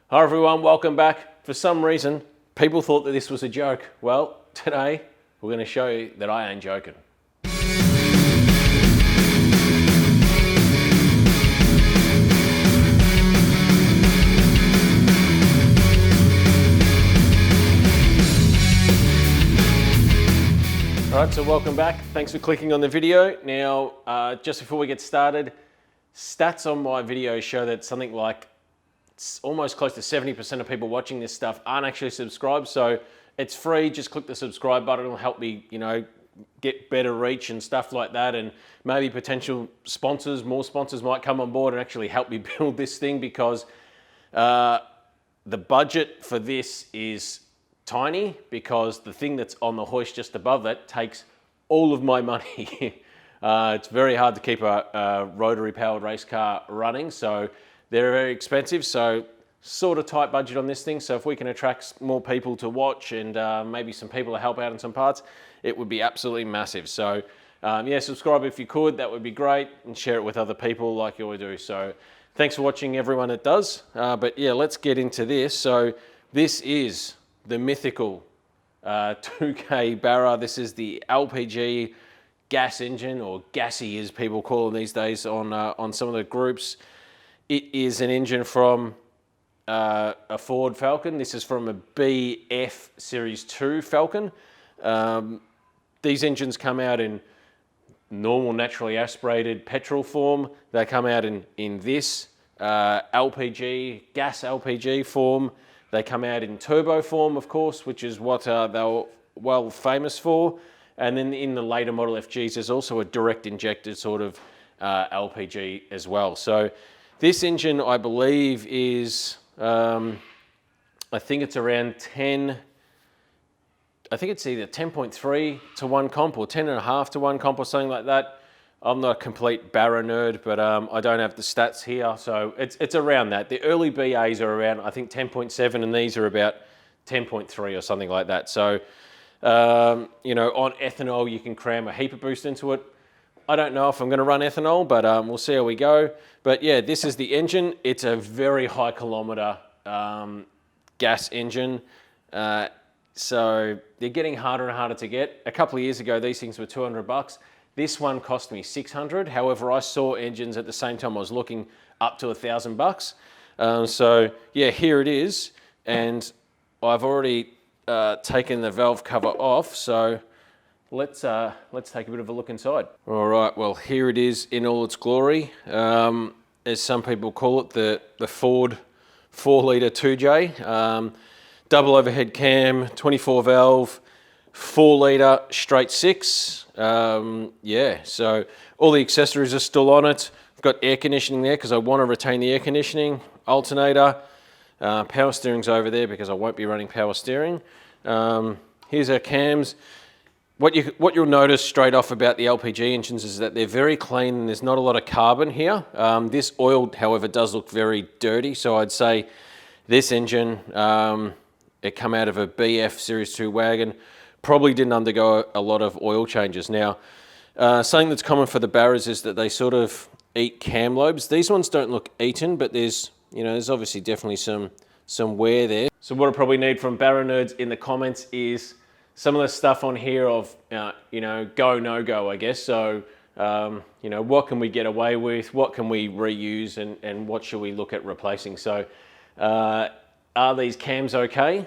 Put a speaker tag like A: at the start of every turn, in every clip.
A: Hi everyone, welcome back. For some reason, people thought that this was a joke. Well, today we're going to show you that I ain't joking. Alright, so welcome back. Thanks for clicking on the video. Now, just before we get started, stats on my video show that something like it's almost close to 70% of people watching this stuff aren't actually subscribed, so it's free. Just click the subscribe button. It'll help me, get better reach and stuff like that, and maybe potential sponsors, more sponsors might come on board and actually help me build this thing, because the budget for this is tiny, because the thing that's on the hoist just above that takes all of my money. It's very hard to keep a rotary powered race car running, so they're very expensive, so sort of tight budget on this thing. So if we can attract more people to watch and maybe some people to help out in some parts, it would be absolutely massive. So yeah, subscribe if you could, that would be great, and share it with other people like you always do. So thanks for watching everyone that does. But yeah, let's get into this. So this is the mythical 2K Barra. This is the LPG gas engine, or gassy as people call them these days on some of the groups. It is an engine from a Ford Falcon. This is from a BF Series 2 Falcon. These engines come out in normal, naturally aspirated petrol form. They come out in this LPG, gas LPG form. They come out in turbo form, of course, which is what they were well famous for. And then in the later Model FGs, there's also a direct injected sort of LPG as well. So this engine, I believe, is, I think it's around 10, I think it's either 10.3 to 1 comp or 10.5 to 1 comp or something like that. I'm not a complete Barra nerd, but I don't have the stats here, so it's around that. The early BAs are around, I think, 10.7, and these are about 10.3 or something like that. So, on ethanol, you can cram a heap of boost into it. I don't know if I'm going to run ethanol, but we'll see how we go. But yeah, this is the engine. It's a very high kilometer gas engine. So they're getting harder and harder to get. A couple of years ago, these things were $200. This one cost me $600. However, I saw engines at the same time I was looking up to $1,000. So yeah, here it is. And I've already taken the valve cover off. So let's take a bit of a look inside. All right, well, here it is in all its glory. As some people call it, the Ford 4-litre 2J. Double overhead cam, 24 valve, 4-litre straight 6. Yeah, so all the accessories are still on it. I've got air conditioning there because I want to retain the air conditioning. Alternator, power steering's over there because I won't be running power steering. Here's our cams. What you'll notice straight off about the LPG engines is that they're very clean and there's not a lot of carbon here. This oil, however, does look very dirty. So I'd say this engine, it come out of a BF Series 2 wagon, probably didn't undergo a lot of oil changes. Now, something that's common for the Barras is that they sort of eat cam lobes. These ones don't look eaten, but there's obviously definitely some wear there. So what I probably need from Barra nerds in the comments is some of the stuff on here of, go, no go, I guess. So, what can we get away with? What can we reuse? And what should we look at replacing? So, are these cams okay?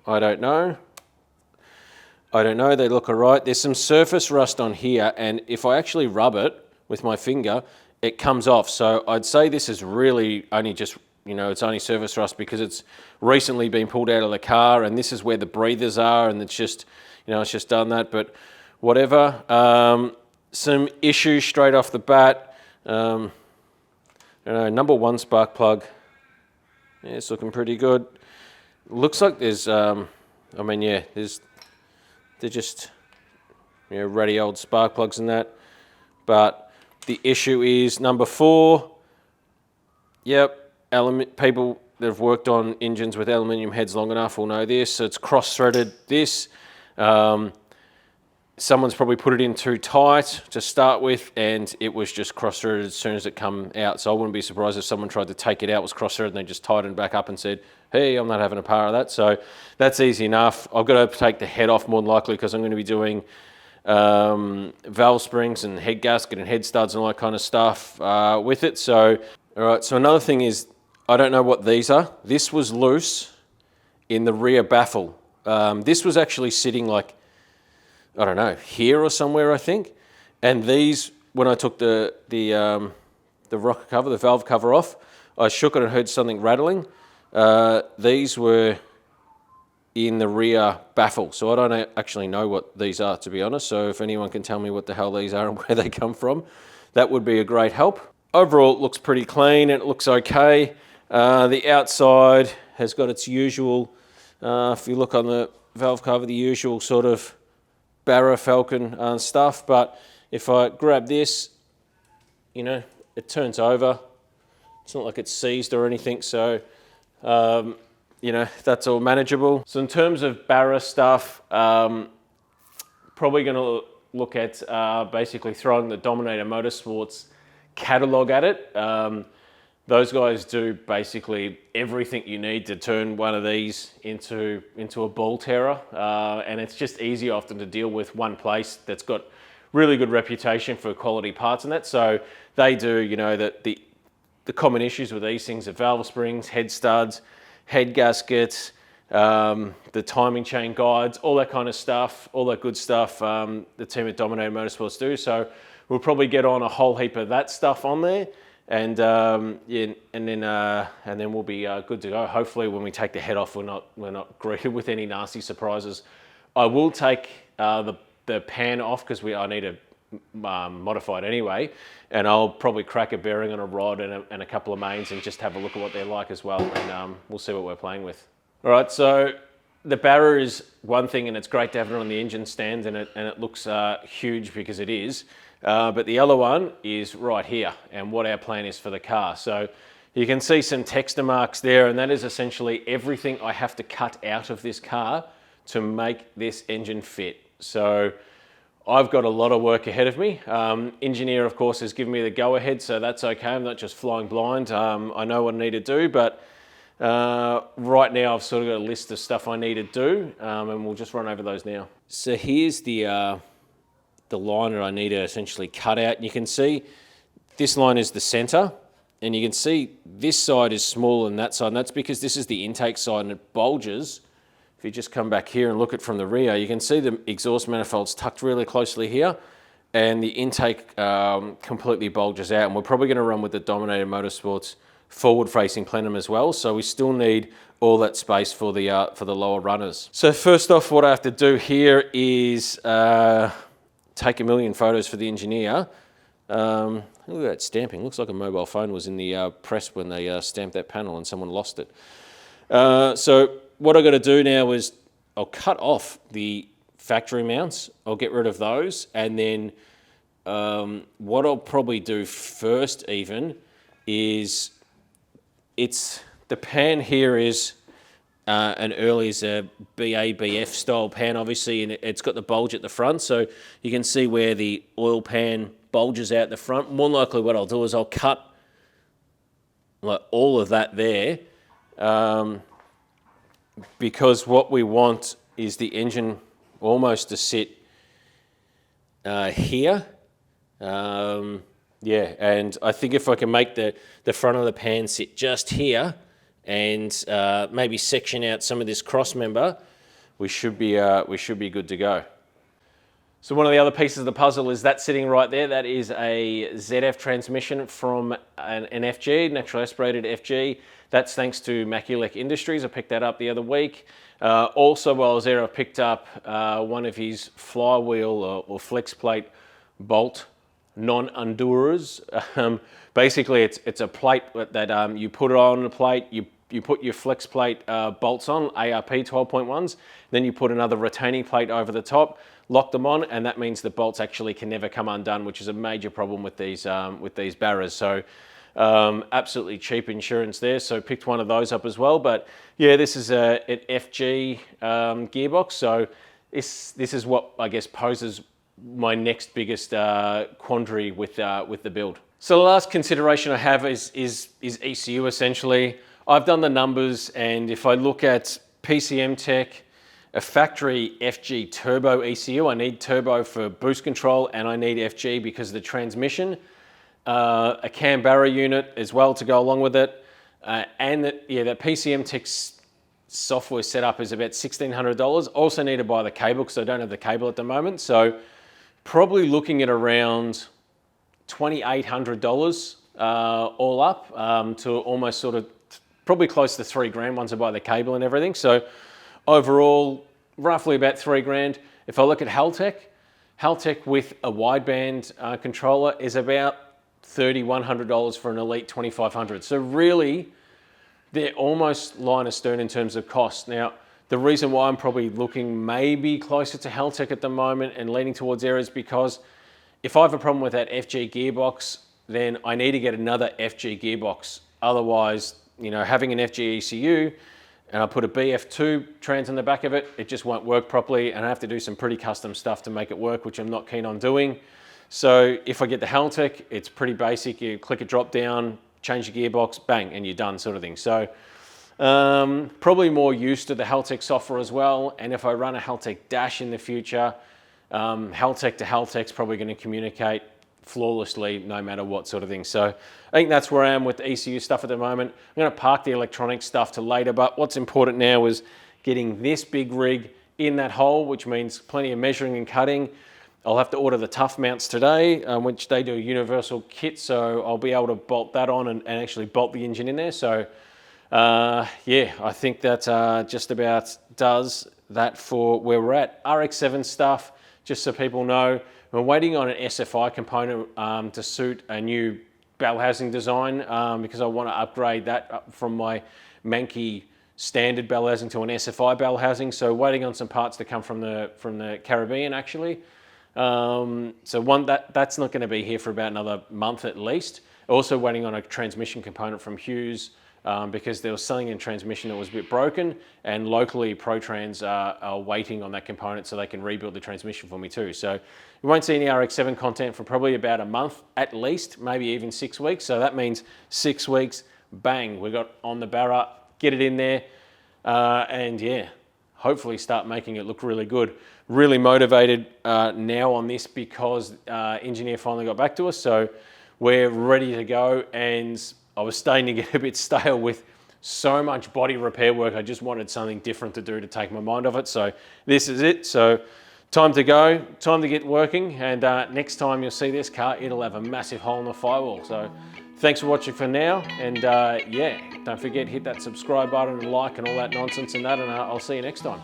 A: I don't know. They look all right. There's some surface rust on here, and if I actually rub it with my finger, it comes off. So I'd say this is really only just, it's only surface rust because it's recently been pulled out of the car, and this is where the breathers are, and it's just, it's just done that, but whatever. Some issues straight off the bat. Number 1 spark plug. Yeah, it's looking pretty good. Looks like there's, they're just, ratty old spark plugs and that. But the issue is number 4. Yep. People that have worked on engines with aluminium heads long enough will know this. So it's cross-threaded this. someone's probably put it in too tight to start with, and it was just cross-threaded as soon as it come out. So I wouldn't be surprised if someone tried to take it out, was cross-threaded, and they just tightened back up and said, hey, I'm not having a par of that. So that's easy enough. I've got to take the head off more than likely because I'm going to be doing valve springs and head gasket and head studs and all that kind of stuff with it. So, all right, so another thing is, I don't know what these are. This was loose in the rear baffle. This was actually sitting like, I don't know, here or somewhere, I think. And these, when I took the rocker cover, the valve cover off, I shook it and heard something rattling. These were in the rear baffle. So I don't actually know what these are, to be honest. So if anyone can tell me what the hell these are and where they come from, that would be a great help. Overall, it looks pretty clean and it looks okay. The outside has got its usual, if you look on the valve cover, the usual sort of Barra Falcon stuff. But if I grab this, you know, it turns over. It's not like it's seized or anything. So, you know, that's all manageable. So in terms of Barra stuff, probably going to look at basically throwing the Dominator Motorsports catalog at it. Those guys do basically everything you need to turn one of these into a ball terror, and it's just easy often to deal with one place that's got really good reputation for quality parts and that. So they do, you know, the common issues with these things are valve springs, head studs, head gaskets, the timing chain guides, all that kind of stuff, all that good stuff the team at Dominator Motorsports do. So we'll probably get on a whole heap of that stuff on there, and yeah, and then we'll be good to go. Hopefully, when we take the head off, we're not greeted with any nasty surprises. I will take the pan off because I need to modify it anyway, and I'll probably crack a bearing on a rod and a couple of mains and just have a look at what they're like as well, and we'll see what we're playing with. All right, so the Barra is one thing, and it's great to have it on the engine stand, and it looks huge because it is. But the other one is right here, and what our plan is for the car. So you can see some texture marks there, and that is essentially everything I have to cut out of this car to make this engine fit. So I've got a lot of work ahead of me. Engineer, of course, has given me the go-ahead, so that's okay. I'm not just flying blind. I know what I need to do, but right now I've sort of got a list of stuff I need to do, and we'll just run over those now. So here's the line that I need to essentially cut out. And you can see this line is the center, and you can see this side is smaller than that side, and that's because this is the intake side and it bulges. If you just come back here and look at it from the rear, you can see the exhaust manifold's tucked really closely here, and the intake completely bulges out. And we're probably going to run with the Dominator Motorsports forward-facing plenum as well, so we still need all that space for the lower runners. So first off, what I have to do here is take a million photos for the engineer. Look at that stamping. Looks like a mobile phone was in the press when they stamped that panel and someone lost it. So what I've got to do now is I'll cut off the factory mounts. I'll get rid of those, and then what I'll probably do first even is the pan here is an early is a BABF style pan, obviously, and it's got the bulge at the front, so you can see where the oil pan bulges out the front. More than likely what I'll do is I'll cut like all of that there, because what we want is the engine almost to sit here. Yeah, and I think if I can make the front of the pan sit just here, and maybe section out some of this cross member, we should be good to go. So one of the other pieces of the puzzle is that sitting right there. That is a ZF transmission from an FG, natural aspirated FG. That's thanks to Maculec Industries. I picked that up the other week. Also, while I was there, I picked up one of his flywheel or flex plate bolt non-undurers. Basically, it's a plate that you put it on the plate, you put your flex plate bolts on, ARP 12.1s, then you put another retaining plate over the top, lock them on, and that means the bolts actually can never come undone, which is a major problem with these Barras. So absolutely cheap insurance there, so picked one of those up as well. But yeah, this is an FG gearbox, so this is what I guess poses my next biggest quandary with the build. So the last consideration I have is ECU essentially. I've done the numbers, and if I look at PCM Tech, a factory FG turbo ECU, I need turbo for boost control and I need FG because of the transmission. A cam Barra unit as well to go along with it. And that PCM Tech software setup is about $1,600. Also need to buy the cable because I don't have the cable at the moment. So probably looking at around $2,800 all up to almost sort of probably close to $3,000 once I buy the cable and everything. So overall, roughly about $3,000. If I look at Haltech with a wideband controller is about $3,100 for an Elite 2500. So really, they're almost line astern in terms of cost. Now, the reason why I'm probably looking maybe closer to Haltech at the moment and leaning towards there is because if I have a problem with that FG gearbox, then I need to get another FG gearbox. Otherwise, you know, having an FG ECU and I put a BF2 trans on the back of it, it just won't work properly, and I have to do some pretty custom stuff to make it work, which I'm not keen on doing. So if I get the Haltech, it's pretty basic. You click a drop down, change the gearbox, bang, and you're done sort of thing. So probably more used to the Haltech software as well. And if I run a Haltech Dash in the future, Haltech to Haltech's probably going to communicate flawlessly no matter what sort of thing. So I think that's where I am with the ECU stuff at the moment. I'm going to park the electronic stuff to later, but what's important now is getting this big rig in that hole, which means plenty of measuring and cutting. I'll have to order the tough mounts today, which they do a universal kit, so I'll be able to bolt that on and actually bolt the engine in there. So yeah, I think that just about does that for where we're at. RX7 stuff, just so people know, we're waiting on an SFI component to suit a new bell housing design because I want to upgrade that from my manky standard bell housing to an SFI bell housing. So waiting on some parts to come from the Caribbean actually. So that's not going to be here for about another month at least. Also waiting on a transmission component from Hughes because they were selling a transmission that was a bit broken, and locally ProTrans are waiting on that component so they can rebuild the transmission for me too. So you won't see any RX7 content for probably about a month at least, maybe even 6 weeks. So that means 6 weeks, bang, we got on the Barra, get it in there, and yeah, hopefully start making it look really good. Really motivated now on this because engineer finally got back to us, so we're ready to go. And I was starting to get a bit stale with so much body repair work. I just wanted something different to do to take my mind off it. So this is it. So time to go, time to get working. And next time you'll see this car, it'll have a massive hole in the firewall. So thanks for watching for now. And yeah, don't forget, hit that subscribe button and like and all that nonsense and that. And I'll see you next time.